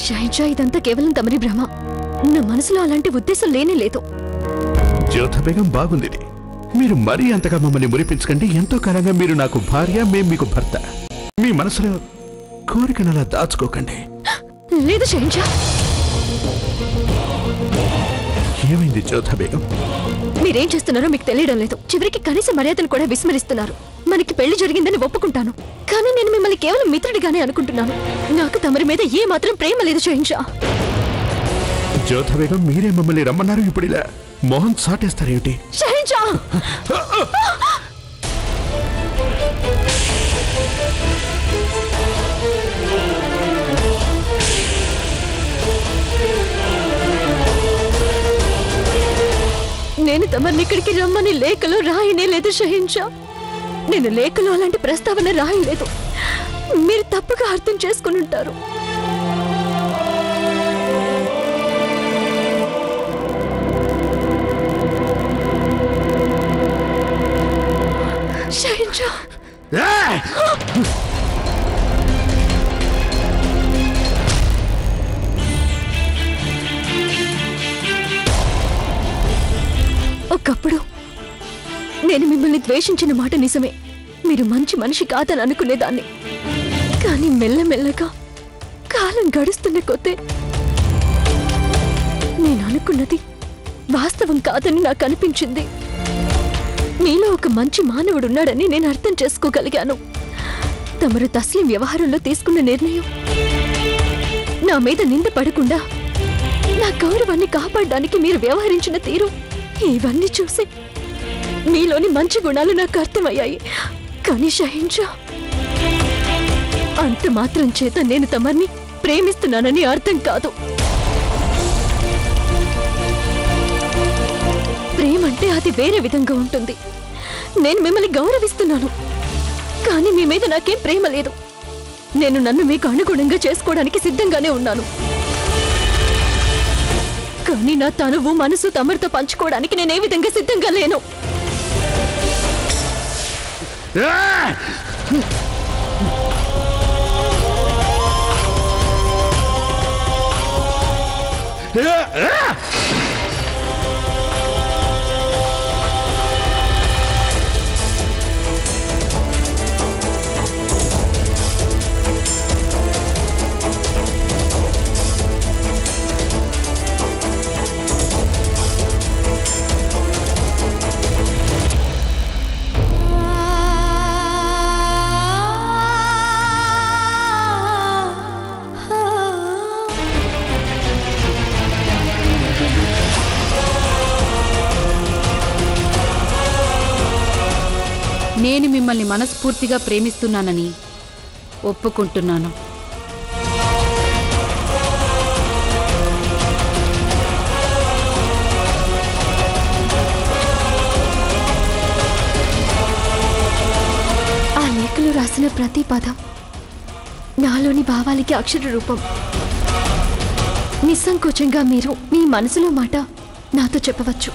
షహన్షా, ఇదంతా కేవలం తమరి భ్రమ. నా మనసులో అలాంటి ఉద్దేశం లేనే లేదు. జ్యోతి బేగం బాగుంది. మీరు మరీ అంతగా మమ్మల్ని మురిపించకండి. ఎంతో కాలంగా మీరు నాకు భార్య, మేం మీకు భర్త. మీ మనసులో కోరికను అలా దాచుకోకండి. లేదు షహన్షా. ఏమైంది జ్యోతి బేగం? మీరేం చేస్తున్నారో మీకు తెలియడం లేదు. చివరికి కనీస మర్యాదను కూడా విస్మరిస్తున్నారు. మనకి పెళ్లి జరిగిందని ఒప్పుకుంటాను, కానీ నేను మిమ్మల్ని కేవలం మిత్రుడిగానే అనుకుంటున్నాను. నాకు తమరి మీద ఏ మాత్రం ప్రేమ లేదు షహన్షా. జ్యోతి బేగం, మీరే మమ్మల్ని రమ్మన్నారు, ఇప్పుడు ఇలా మోహన్ సాటేస్తారేమిటి? షహన్షా! నేను తమరిని ఇక్కడికి రమ్మని లేఖలో రాయనే లేదు షహన్షా. నేను లేఖలో అలాంటి ప్రస్తావన రాయలేదు. మీరు తప్పుగా అర్థం చేసుకుని ఉంటారు. షహన్షా, ఒకప్పుడు నేను మిమ్మల్ని ద్వేషించిన మాట నిజమే. మీరు మంచి మనిషి కాదని అనుకునేదాన్ని. కానీ మెల్లమెల్లగా కాలం గడుస్తున్న కొద్దే నేను అనుకున్నది వాస్తవం కాదని నాకు అనిపించింది. మీలో ఒక మంచి మానవుడున్నాడని నేను అర్థం చేసుకోగలిగాను. తమరు తస్లీం వ్యవహారంలో తీసుకున్న నిర్ణయం, నా మీద నింద పడకుండా నా గౌరవాన్ని కాపాడడానికి మీరు వ్యవహరించిన తీరు, ఇవన్నీ చూసి మీలోని మంచి గుణాలు నాకు అర్థమయ్యాయి. కానీ షహన్షా, అంత మాత్రం చేత నేను తమర్ని ప్రేమిస్తున్నానని అర్థం కాదు. ప్రేమంటే అది వేరే విధంగా ఉంటుంది. నేను మిమ్మల్ని గౌరవిస్తున్నాను, కానీ మీ మీద నాకేం ప్రేమ లేదు. నేను నన్ను మీకు అనుగుణంగా చేసుకోవడానికి సిద్ధంగానే ఉన్నాను. కానీ నా తనువు మనసు తమరితో పంచుకోవడానికి నేనే విధంగా సిద్ధంగా లేను. నేను మిమ్మల్ని మనస్ఫూర్తిగా ప్రేమిస్తున్నానని ఒప్పుకుంటున్నాను. ఆ లేఖలో రాసిన ప్రతి పదం నాలోని భావాలకి అక్షర రూపం. నిస్సంకోచంగా మీరు మీ మనసులో మాట నాతో చెప్పవచ్చు.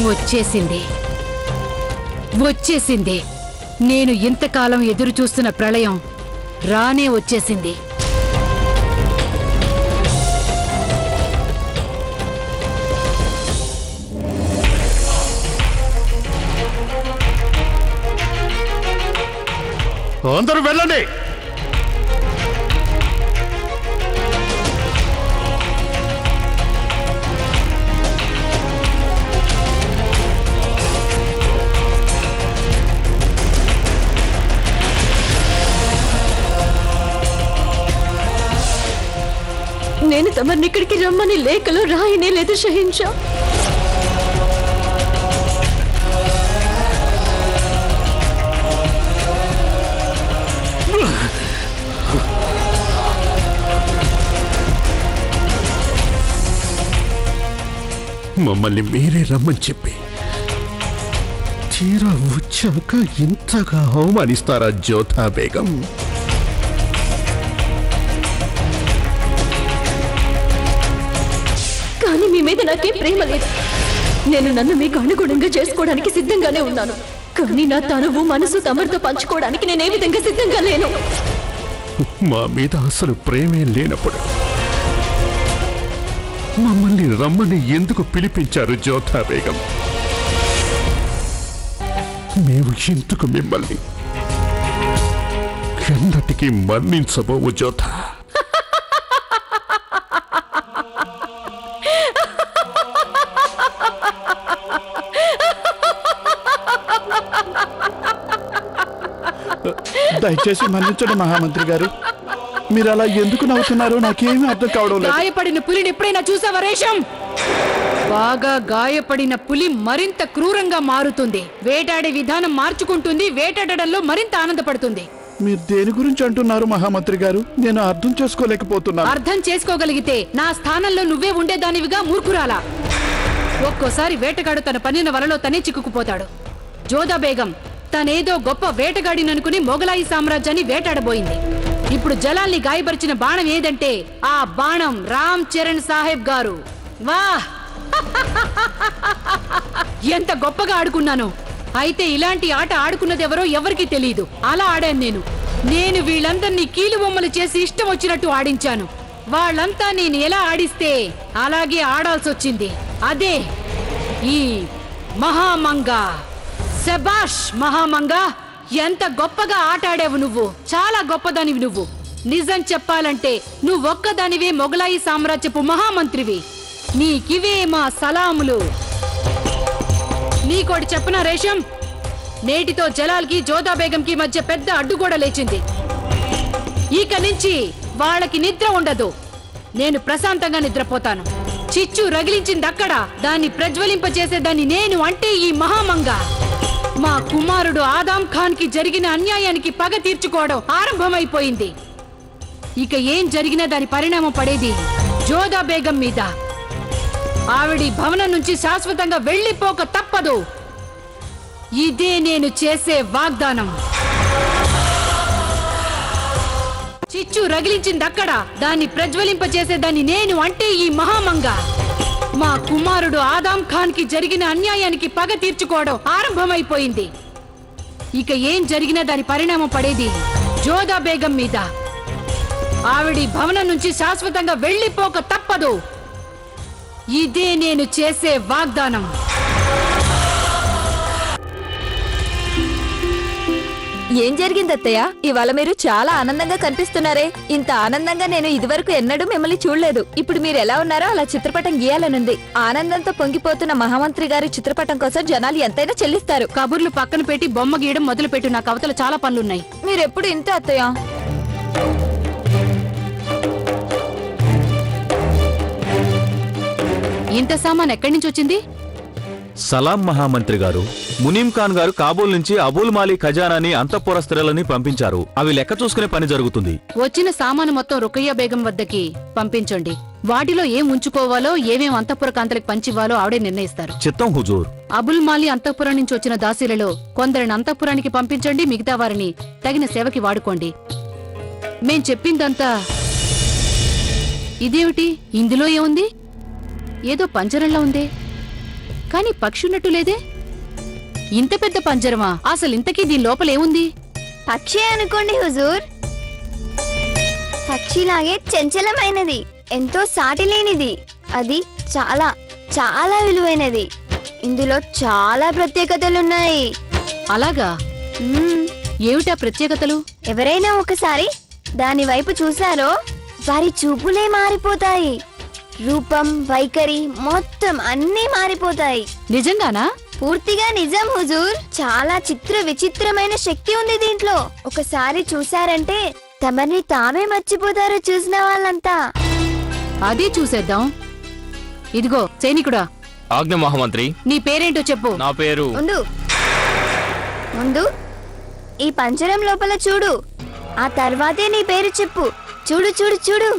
వచ్చేసింది, వచ్చేసింది. నేను ఇంతకాలం ఎదురు చూస్తున్న ప్రళయం రానే వచ్చేసింది. అందరూ వెళ్ళండి. నేను తమర్ని ఇక్కడికి రమ్మని లేఖలో రాయనే లేదు షహన్షా. మమ్మల్ని మీరే రమ్మని చెప్పి తీరా వచ్చాక ఇంతగా అవమానిస్తారా జ్యోతా బేగం? కానీ మీ మీద నాకే ప్రేమ లేదు. నేను నన్ను మీకు అనుగుణంగా చేసుకోవడానికి సిద్ధంగానే ఉన్నాను. కానీ నా తనువు మనసు తమరితో పంచుకోవడానికి నేనే విధంగా సిద్ధంగా లేను. మా మీద అసలు ప్రేమే లేనప్పుడు మమ్మల్ని రమ్మని ఎందుకు పిలిపించారు జ్యోతా బేగం? మేము ఎందుకు మిమ్మల్ని ఎన్నటికీ మన్నించబోవు జ్యోతా. దయచేసి మన్నించండి మహామంత్రి గారు. మీరు అలా ఎందుకు నవ్వుతున్నారో నాకేమీ అర్థం కావడం లేదు. గాయపడిన పులిని ఎప్పుడైనా చూసావా రేషం? బాగా గాయపడిన పులి మరింత క్రూరంగా మారుతుంది. వేటాడే విధానం మార్చుకుంటుంది. వేటాడడంలో మరింత ఆనందపడుతుంది. మీరు దేని గురించి అంటున్నారు మహామంత్రి గారు? నేను అర్థం చేసుకోలేకపోతున్నాను. అర్థం చేసుకోగలిగితే నా స్థానంలో నువ్వే ఉండేదానివిగా మూర్ఖురాలా. ఒక్కోసారి వేటగాడు తన పన్నిన వలలో తనే చిక్కుకుపోతాడు. జోదా బేగం తనేదో గొప్ప వేటగాడిననుకుని మొగలాయి సామ్రాజ్యాన్ని వేటాడబోయింది. ఇప్పుడు జలాల్ని గాయపరిచిన బాణం ఏదంటే ఆ బాణం రామ్ చరణ్ సాహెబ్ గారు. వాహ్, ఎంత గొప్పగా ఆడుకున్నాను. అయితే ఇలాంటి ఆట ఆడుకున్నదెవరో ఎవరికీ తెలియదు. అలా ఆడాను నేను వీళ్ళందరినీ కీలు బొమ్మలు చేసి ఇష్టం వచ్చినట్టు ఆడించాను. వాళ్ళంతా నేను ఎలా ఆడిస్తే అలాగే ఆడాల్సి వచ్చింది. అదే ఈ మహామంగా. శబాష్ మహామంగా, ఎంత గొప్పగా ఆట ఆడావు నువ్వు. చాలా గొప్పదానివి నువ్వు. నిజం చెప్పాలంటే నువ్వొక్కదానివే మొగలాయి సామ్రాజ్యపు మహామంత్రివి. నీకివే మా సలాములు. నీకోటి చెప్పనా రేషం? నేటితో జలాల్కి జోదా బేగంకి మధ్య పెద్ద అడ్డుగోడ లేచింది. ఇక నుంచి వాళ్ళకి నిద్ర ఉండదు. నేను ప్రశాంతంగా నిద్రపోతాను. చిచ్చు రగిలించిందక్కడ, దాన్ని ప్రజ్వలింపచేసేదాన్ని నేను అంటే ఈ మహామంగా. మా కుమారుడు ఆదాం ఖాన్ కి జరిగిన అన్యాయానికి పగ తీర్చుకోవడం ఆరంభమైపోయింది. ఇక ఏం జరిగినా దాని పరిణామం పడేది జోదా బేగం మీద. ఆవిడి భవనం నుంచి శాశ్వతంగా వెళ్లిపోక తప్పదు. ఇదే నేను చేసే వాగ్దానం. చిచ్చు రగిలించిందక్కడ, దాన్ని ప్రజ్వలింపచేసేదాన్ని నేను అంటే ఈ మహామంగా. మా కుమారుడు ఆదాం ఖాన్ కి జరిగిన అన్యాయానికి పగ తీర్చుకోవడం ఆరంభమైపోయింది. ఇక ఏం జరిగినా దాని పరిణామం పడేది జోదా బేగం మీద. ఆవిడి భవనం నుంచి శాశ్వతంగా వెళ్లిపోక తప్పదు. ఇదే నేను చేసే వాగ్దానం. ఏం జరిగింది అత్తయ్య? ఇవాళ మీరు చాలా ఆనందంగా కనిపిస్తున్నారే. ఇంత ఆనందంగా నేను ఇదివరకు ఎన్నడూ మిమ్మల్ని చూడలేదు. ఇప్పుడు మీరు ఎలా ఉన్నారో అలా చిత్రపటం గీయాలనుంది. ఆనందంతో పొంగిపోతున్న మహామంత్రి గారి చిత్రపటం కోసం జనాలు ఎంతైనా చెల్లిస్తారు. కబుర్లు పక్కన పెట్టి బొమ్మ గీయడం మొదలుపెట్టు. నాకు అవతల చాలా పనులున్నాయి. మీరెప్పుడు ఇంత అత్తయ్య? ఇంత సామాన్ ఎక్కడి నుంచి వచ్చింది? సలాం మహామంత్రి గారు. మునీం ఖాన్ గారు కాబూల్ నుంచి అబుల్ మాలీ ఖజానాని అంతఃపుర స్త్రీలని పంపించారు. అవి లెక్క చూసుకునే పని జరుగుతుంది. వచ్చిన సామాను మొత్తం రుకయ్య బేగం వద్దకి పంపించండి. వాటిలో ఏం ఉంచుకోవాలో, ఏమేం అంతఃపుర కాంతలకు పంచివ్వాలో ఆవిడే నిర్ణయిస్తారు. చిత్తం హుజూర్. అబుల్ మాలీ అంతఃపురం నుంచి వచ్చిన దాసీలలో కొందరిని అంతఃపురానికి పంపించండి. మిగతా వారిని తగిన సేవకి వాడుకోండి. మేం చెప్పిందంతా. ఇదేమిటి? ఇందులో ఏముంది? ఏదో పంజరంలా ఉందే, కానీ పక్షి ఉన్నట్టు లేదే. ఇంత పెద్ద పంజరమా? అసలు ఇంతకీ దీని లోపలేముంది? పక్షి అనుకోండి హుజూర్. పక్షిలాగే చంచలమైనది, ఎంతో సాటిలేనిది. అది చాలా చాలా విలువైనది. ఇందులో చాలా ప్రత్యేకతలున్నాయి. అలాగా? ఏమిటా ప్రత్యేకతలు? ఎవరైనా ఒకసారి దాని వైపు చూశారో వారి చూపులే మారిపోతాయి. రూపం, వైఖరి మొత్తం అన్నీ మారిపోతాయి. నిజంగానా? పూర్తిగా నిజం హుజూర్. చాలా చిత్ర విచిత్రమైన శక్తి ఉంది దీంట్లో. ఒకసారి చూశారంటే తమని తామే మర్చిపోతారు చూసిన వాళ్ళంతా. అదే చూసేద్దాం. ఇదిగో సైనికుడా. ఆజ్ఞ మహామంత్రి. నీ పేరేంటో చెప్పు. నా పేరు. ముందు ఈ పంజరం లోపల చూడు, ఆ తర్వాతే నీ పేరు చెప్పు. చూడు చూడు చూడు.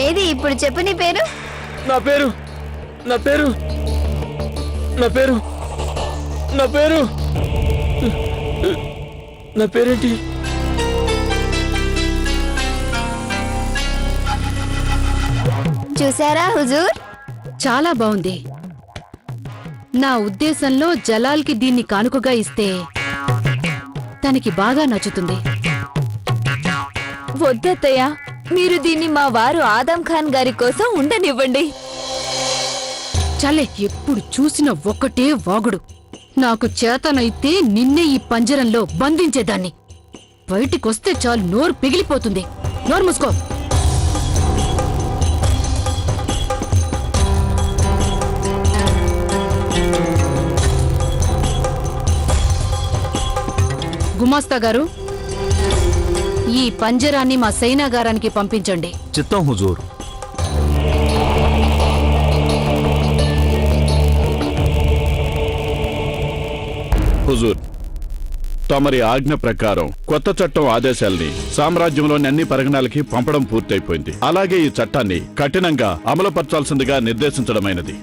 ఏది ఇప్పుడు చెప్పు నీ పేరు. నా పేరు నా పేరేంటి? చూసారా హుజూర్? చాలా బాగుంది. నా ఉద్దేశంలో జలాల్కి దీన్ని కానుకగా ఇస్తే తనకి బాగా నచ్చుతుంది. వద్దత్తయ్య, మీరు దీన్ని మా వారు ఆదం ఖాన్ గారి కోసం ఉండనివ్వండి. చలే, ఎప్పుడు చూసిన ఒక్కటే వాగుడు. నాకు చేతనైతే నిన్నే ఈ పంజరంలో బంధించేదాన్ని. బయటికొస్తే చాలు నోరు పిగిలిపోతుంది. నోరు మూసుకో. గుమాస్తా గారు, ఈ పంజరాన్ని మా సైనాగారానికి పంపించండి. చిత్తం హుజూర్. హుజూర్, తమరి ఆజ్ఞ ప్రకారం కొత్త చట్టం ఆదేశాల్ని సామ్రాజ్యంలోని అన్ని పరిగణాలకి పంపడం పూర్తయిపోయింది. అలాగే ఈ చట్టాన్ని కఠినంగా అమలుపరచాల్సిందిగా నిర్దేశించడమైనది.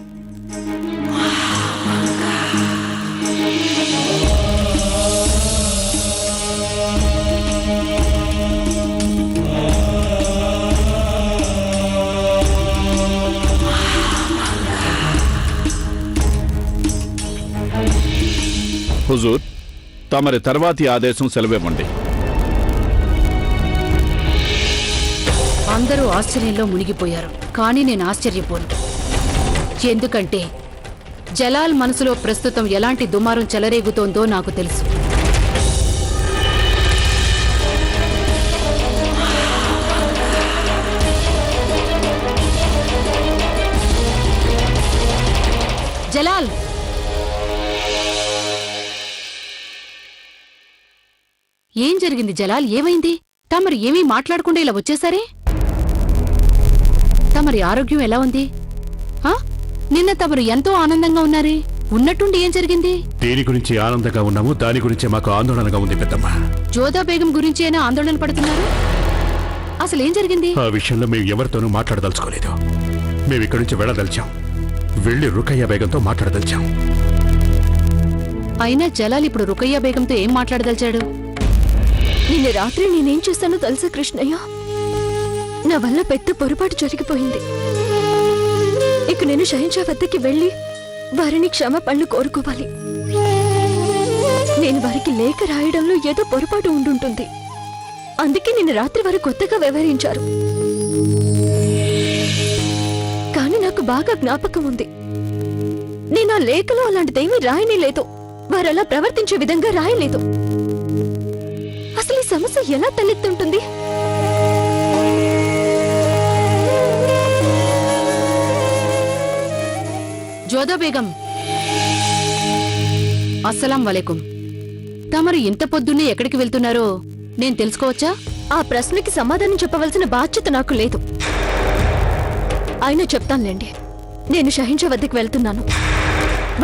హుజూర్, తమరి తర్వాతి ఆదేశం సెలవివ్వండి. అందరూ ఆశ్చర్యంలో మునిగిపోయారు, కానీ నేను ఆశ్చర్యపోను. ఎందుకంటే జలాల్ మనసులో ప్రస్తుతం ఎలాంటి దుమారం చెలరేగుతోందో నాకు తెలుసు. జలాల్, ఏం జరిగింది జలాల్? ఏమైంది? తమరు ఏమీ మాట్లాడకుండా ఇలా వచ్చేసారే? తమరి ఆరోగ్యం ఎలా ఉంది? నిన్న తమరు ఎంతో ఆనందంగా ఉన్నారే, ఉన్నట్టుండి ఏం జరిగింది? దేని గురించి ఆనందంగా ఉన్నాము, దాని గురించి మాకు ఆందోళనగా ఉంది పెద్దమ్మ. జోదా బేగం గురించి అయినా ఆందోళన పడుతున్నారు? అసలేం జరిగింది? ఆ విషయంలో మేము ఎవరితోనూ మాట్లాడదలుచుకోలేదు. మేము ఇక్కడి నుంచి వెళ్ళదలిచాం. వెళ్ళి రుకయ్య బేగంతో మాట్లాడదలిచాం. అయినా జలాల్ ఇప్పుడు రుకయ్య బేగంతో ఏం మాట్లాడదలిచాడు? నిన్న రాత్రి నేనేం చేశానో తెలుసా కృష్ణయ్య? నా వల్ల పెద్ద పొరపాటు జరిగిపోయింది. ఇక నేను షహన్షా వద్దకి వెళ్ళి వారిని క్షమాపణలు కోరుకోవాలి. నేను వారికి లేఖ రాయడంలో ఏదో పొరపాటు ఉండుంటుంది. అందుకే నిన్న రాత్రి వారు కొత్తగా వ్యవహరించారు. కానీ నాకు బాగా జ్ఞాపకం ఉంది, నేను ఆ లేఖలో అలాంటిదేమీ రాయనే లేదు. వారలా ప్రవర్తించే విధంగా రాయలేదు. అసలు ఈ సమస్య ఎలా తలెత్తుంటుంది? జోదా బేగం, అస్సలాం వలైకుం. తమరు ఇంత పొద్దున్నే ఎక్కడికి వెళ్తున్నారో నేను తెలుసుకోవచ్చా? ఆ ప్రశ్నకి సమాధానం చెప్పవలసిన బాధ్యత నాకు లేదు. అయినా చెప్తానులేండి. నేను షహన్షా వద్దకు వెళ్తున్నాను.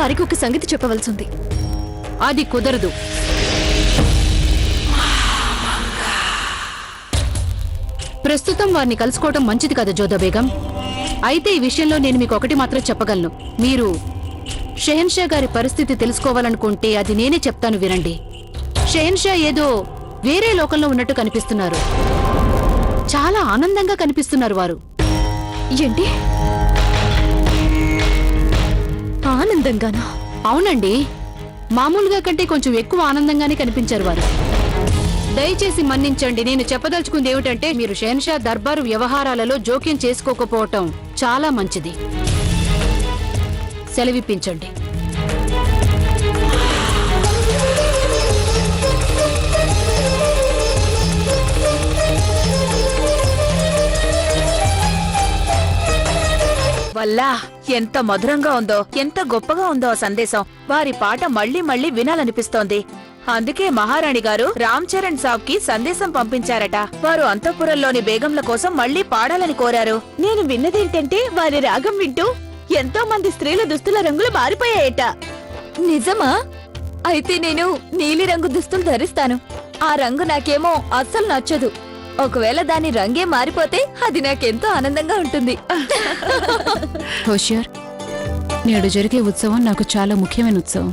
వారికి ఒక సంగతి చెప్పవలసింది. అది కుదరదు. ప్రస్తుతం వారిని కలుసుకోవడం మంచిది కదా జోదా బేగం. అయితే ఈ విషయంలో నేను మీకు ఒకటి మాత్రం చెప్పగలను. మీరు షహన్షా గారి పరిస్థితి తెలుసుకోవాలనుకుంటే అది నేనే చెప్తాను, వినండి. షహన్షా ఏదో వేరే లోకంలో ఉన్నట్టు కనిపిస్తున్నారు. చాలా ఆనందంగా కనిపిస్తున్నారు వారు. ఏంటి? ఆనందంగానా? అవునండి, మామూలుగా కంటే కొంచెం ఎక్కువ ఆనందంగానే కనిపించారు వారు. దయచేసి మన్నించండి, నేను చెప్పదలుచుకుంది ఏమిటంటే మీరు షహన్షా దర్బారు వ్యవహారాలలో జోక్యం చేసుకోకపోవటం చాలా మంచిది. సెలవిప్పించండి. వల్లా, ఎంత మధురంగా ఉందో, ఎంత గొప్పగా ఉందో ఆ సందేశం. వారి పాట మళ్లీ మళ్లీ వినాలనిపిస్తోంది. అందుకే మహారాణి గారు రామ్ చరణ్ సాబ్ కి సందేశం పంపించారట. వారు అంతఃపురంలోని బేగంల కోసం మళ్లీ పాడాలని కోరారు. నేను విన్నదేంటంటే వారి రాగం వింటూ ఎంతో మంది స్త్రీల దుస్తుల రంగులు మారిపోయాయట. నిజమా? అయితే నేను నీలిరంగు దుస్తులు ధరిస్తాను. ఆ రంగు నాకేమో అస్సలు నచ్చదు. ఒకవేళ దాని రంగే మారిపోతే అది నాకెంతో ఆనందంగా ఉంటుంది. హోషియార్, నేడు జరిగే ఉత్సవం నాకు చాలా ముఖ్యమైన ఉత్సవం.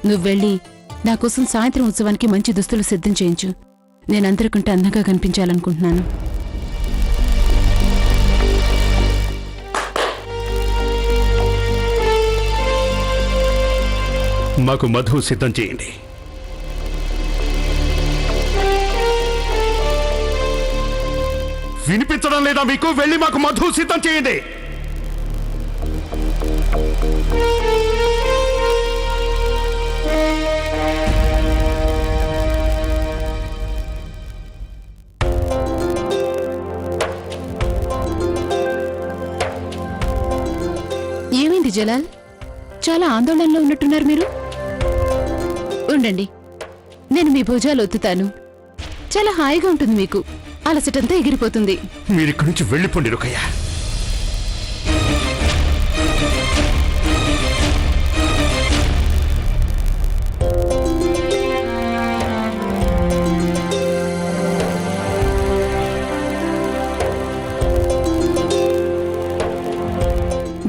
నువ్వు వెళ్ళి నా కోసం సాయంత్రం ఉత్సవానికి మంచి దుస్తులు సిద్ధం చేయించు. నేనందరికంటే అందంగా కనిపించాలనుకుంటున్నాను. మాకు మధు సిద్ధం చేయండి. వినిపించడం లేదా మీకు? వెళ్ళి మాకు మధు సిద్ధం చేయండి. ఏమైంది జలాల్? చాలా ఆందోళనలో ఉన్నట్టున్నారు మీరు. ఉండండి, నేను మీ భుజాలు ఒత్తుతాను. చాలా హాయిగా ఉంటుంది, మీకు అలసటంతా ఎగిరిపోతుంది. మీరిక్కడి నుంచి వెళ్ళిపోండి రుకయ్య.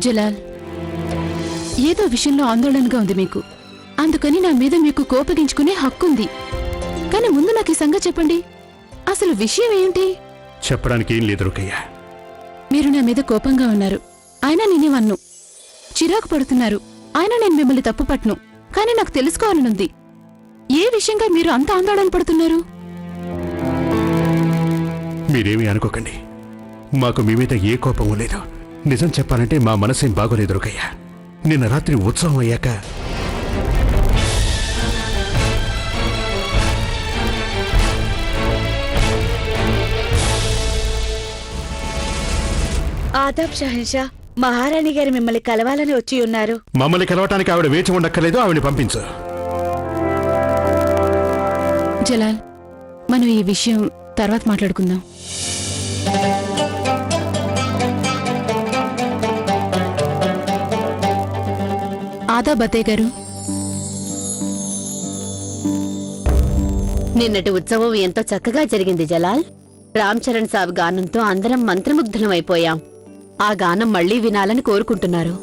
జలాల్, ఏదో విషయంలో ఆందోళనగా ఉంది మీకు. అందుకని నా మీద మీకు కోపగించుకునే హక్కుంది. కానీ ముందు నాకు ఈ సంగతి చెప్పండి, అసలు విషయం ఏంటి? చెప్పడానికి ఏం లేదు రుకయ్య. మీరు నా మీద కోపంగా ఉన్నారు, అయినా నేనేమన్ను. చిరాకు పడుతున్నారు, అయినా నేను మిమ్మల్ని తప్పు పట్టను. కానీ నాకు తెలుసుకోవాలనుంది, ఏ విషయంగా మీరు అంత ఆందోళన పడుతున్నారు? మీరేమీ అనుకోకండి, మాకు మీ మీద ఏ కోపమూ లేదు. నిజం చెప్పాలంటే మా మనసేం బాగోలేదు రుకయ్య. నిన్న రాత్రి ఉత్సవం అయ్యాక ఆదాబ్ షహన్షా, మహారాణి గారు మిమ్మల్ని కలవాలని వచ్చి ఉన్నారు. మమ్మల్ని కలవటానికి ఆవిడ వేచి ఉండక్కర్లేదు, ఆవిడని పంపించు. జలాల్, మనం ఈ విషయం తర్వాత మాట్లాడుకుందాం. ఆదాబ్ అత్తయ్య గారు. నిన్నటి ఉత్సవం ఎంతో చక్కగా జరిగింది జలాల్. రామ్ చరణ్ సాబ్ గానంతో అందరం మంత్రముగ్ధులమైపోయాం. ఆ గానం మళ్లీ వినాలని కోరుకుంటున్నారు.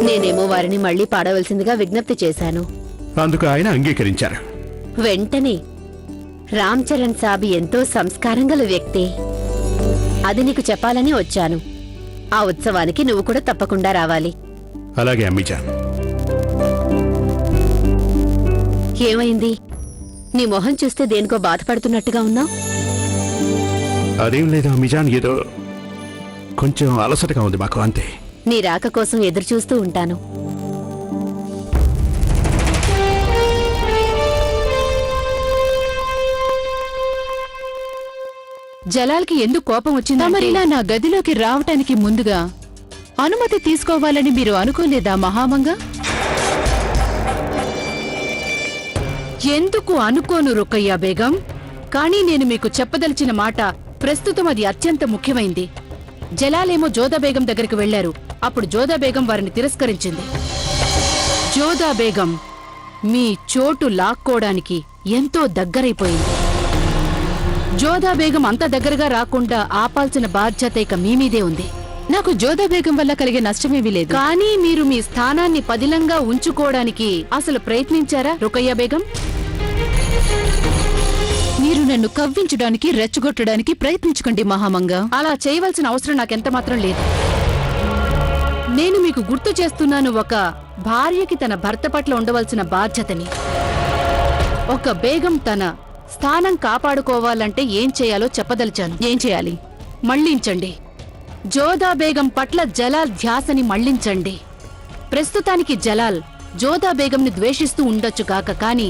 నేనేమో వారిని మళ్లీ పాడవలసిందిగా విజ్ఞప్తి చేశాను. అందుకు ఆయన అంగీకరించారు. వెంటనే రామ్ చరణ్ సాబ్ ఎంతో సంస్కారం గల వ్యక్తి. అది నీకు చెప్పాలని వచ్చాను. ఆ ఉత్సవానికి నువ్వు కూడా తప్పకుండా రావాలి. అలాగే అమ్మిజాన్. ఏమైంది? నీ మొహం చూస్తే దేనికో బాధపడుతున్నట్టుగా ఉన్నావు. అదేం లేదు అమ్మిజాన్, ఏదో కొంచెం అలసటగా ఉంది మాకు, అంతే. నీ రాక కోసం ఎదురు చూస్తూ ఉంటాను. జలాల్కి ఎందుకు కోపం వచ్చిందా? మరిలా నా గదిలోకి రావటానికి ముందుగా అనుమతి తీసుకోవాలని మీరు అనుకోలేదా మహామంగా? ఎందుకు అనుకోను రుకయ్యా బేగం, కానీ నేను మీకు చెప్పదలిచిన మాట ప్రస్తుతం అది అత్యంత ముఖ్యమైంది. జలాలేమో జోదా బేగం దగ్గరికి వెళ్లారు. అప్పుడు జోదా బేగం వారిని తిరస్కరించింది. జోదా బేగం మీ చోటు లాక్కోవడానికి ఎంతో దగ్గరైపోయింది. జోదా బేగం అంత దగ్గరగా రాకుండా ఆపాల్సిన బాధ్యత ఇక మీ మీదే ఉంది. నాకు జోదా బేగం వల్ల కలిగే నష్టమేమీ లేదు. కానీ మీరు మీ స్థానాన్ని పదిలంగా ఉంచుకోవడానికి అసలు ప్రయత్నించారా రుకయ్యా బేగం? మీరు నన్ను కవ్వించడానికి, రెచ్చగొట్టడానికి ప్రయత్నించుకోండి మహామంగా. అలా చేయవలసిన అవసరం నాకెంత మాత్రం లేదు. నేను మీకు గుర్తు చేస్తున్నాను ఒక భార్యకి తన భర్త పట్ల ఉండవలసిన బాధ్యతని. ఒక బేగం తన స్థానం కాపాడుకోవాలంటే ఏం చేయాలో చెప్పదలిచాను. ఏం చేయాలి? మళ్లించండి. జోదా బేగం పట్ల జలాల్ ధ్యాసని మళ్లించండి. ప్రస్తుతానికి జలాల్ జోదా బేగంని ద్వేషిస్తూ ఉండొచ్చు కాక, కానీ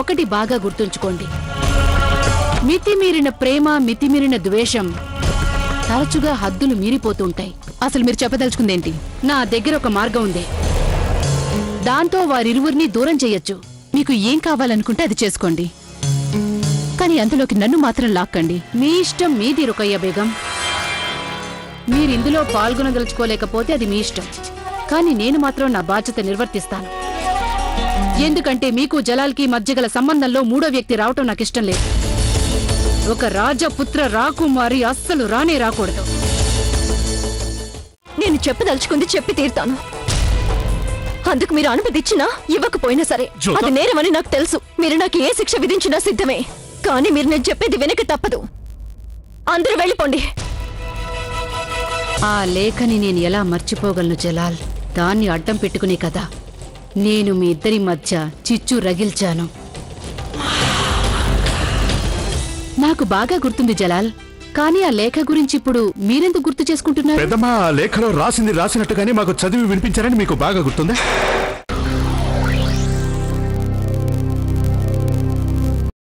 ఒకటి బాగా గుర్తుంచుకోండి, మితిమీరిన ప్రేమ, మితిమీరిన ద్వేషం తరచుగా హద్దులు మీరిపోతుంటాయి. అసలు మీరు చెప్పదలుచుకుందేంటి? నా దగ్గర ఒక మార్గం ఉంది. దాంతో వారిరువురిని దూరం చెయ్యొచ్చు. మీకు ఏం కావాలనుకుంటే అది చేసుకోండి, కానీ అందులోకి నన్ను మాత్రం లాక్కండి. మీ ఇష్టం మీది రుకయ్య బేగం. మీరిందులో పాల్గొనదలుచుకోలేకపోతే అది మీ ఇష్టం, కానీ నేను మాత్రం నా బాధ్యత నిర్వర్తిస్తాను. ఎందుకంటే మీకు జలాల్కి మధ్య గల సంబంధంలో మూడో వ్యక్తి రావటం నాకు ఇష్టం లేదు. ఒక రాజపుత్ర రాకుమారి అస్సలు రానే రాకూడదు. నేను చెప్పదలుచుకుంది చెప్పి తీరుతాను. అందుకు మీరు అనుమతి ఇచ్చినా ఇవ్వకపోయినా సరే జ్యోత? అది నేరమని నాకు తెలుసు. మీరు నాకు ఏ శిక్ష విధించినా సిద్ధమే. కానీ మీరు నేను చెప్పేది వెనక తప్పదు. అందరూ వెళ్ళిపోండి. ఆ లేఖని నేను ఎలా మర్చిపోగలను జలాల్? దాన్ని అడ్డం పెట్టుకునే కదా నేను మీ ఇద్దరి మధ్య చిచ్చు రగిల్చాను. నాకు బాగా గుర్తుంది జలాల్. కానీ ఆ లేఖ గురించి ఇప్పుడు మీరెందుకు గుర్తు చేసుకుంటున్నారు? పెద్దమ్మా, ఆ లేఖలో రాసింది రాసినట్టుగానే మాకు చదివి వినిపించారని మీకు బాగా గుర్తుందా?